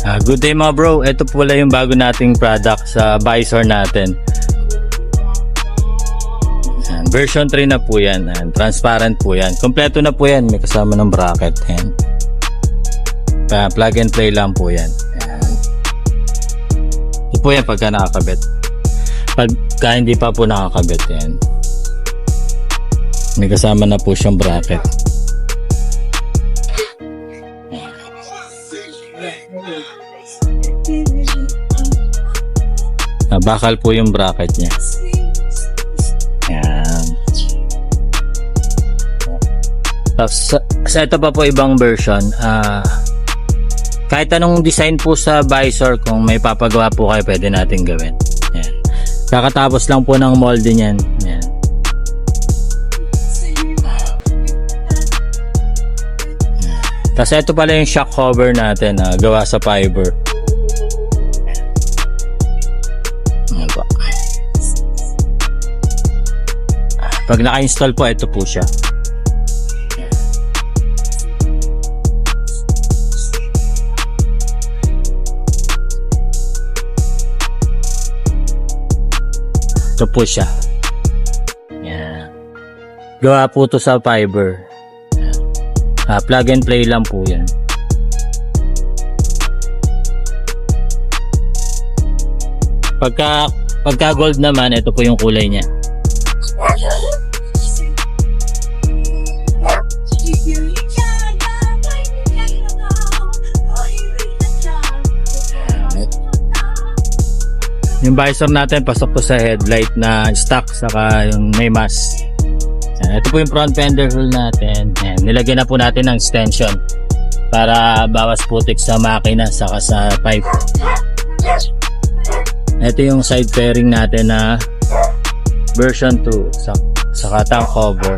Good day mga bro, ito pala yung bago nating product sa visor natin. Version 3 na po yan, transparent po yan, kompleto na po yan, may kasama ng bracket. Plug and play lang po yan. Ito po yan pagka nakakabit. Pagka hindi pa po nakakabit yan, may kasama na po siyang bracket. Bakal po yung bracket niya. Yan. Tapos sa ito pa po ibang version, kahit anong design po sa visor, kung may papagawa po kayo, pwede natin gawin. Yan. Kakatapos lang po ng molde niyan. Yan. Tapos ito pala yung shock cover natin, gawa sa fiber. Pag naka-install po, ito po siya. Ito po siya. Yan. Gawa po ito sa fiber. Plug and play lang po yan. Pagka gold naman, ito po yung kulay niya. Yung visor natin pasok po sa headlight na stock, saka yung may mask. Ito po yung front fender hole natin. Nilagyan na po natin ng extension para bawas putik sa makina saka sa pipe. Ito yung side fairing natin na version 2 saka tank cover.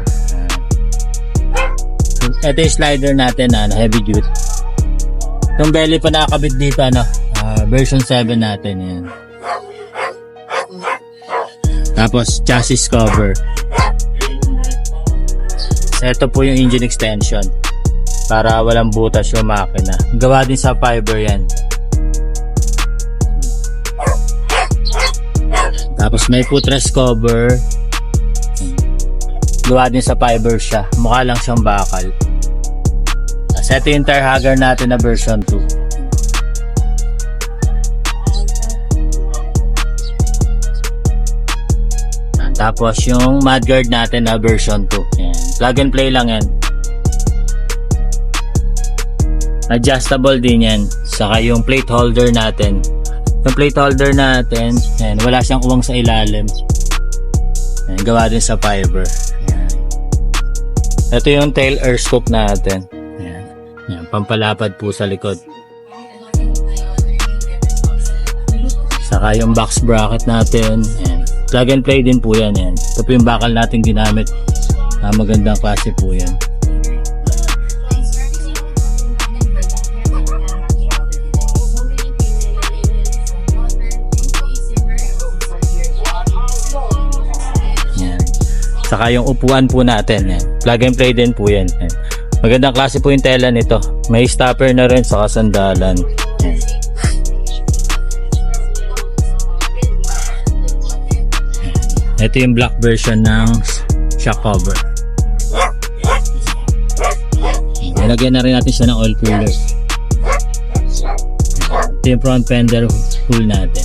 Ito yung slider natin na heavy duty. Yung belly pa nakakabit dito, version 7 natin yan. Tapos chassis cover. Ito po yung engine extension para walang butas yung makina. Gawa din sa fiber yan. Tapos may footrest cover. Gawa din sa fiber siya. Mukha lang siyang bakal. Tapos ito yung tire hugger natin na version 2. Tapos yung mudguard natin na version 2. Yan. Plug and play lang yan. Adjustable din yan. Saka yung plate holder natin. Yung plate holder natin, yan, wala siyang uwang sa ilalim. Yan, gawa din sa fiber. Yan. Ito yung tail air scoop natin. Yan. Yan, pampalapad po sa likod. Saka yung box bracket natin. Yan. Plug and play din po yan. Yan. Ito po yung bakal natin ginamit. Magandang klase po yan. Yan. Saka yung upuan po natin. Yan. Plug and play din po yan. Yan. Magandang klase po yung tela nito. May stopper na rin saka sandalan. Yan. Ito yung black version ng shock cover. Nilagyan na rin natin siya ng oil cooler. Ito yung front fender hole natin.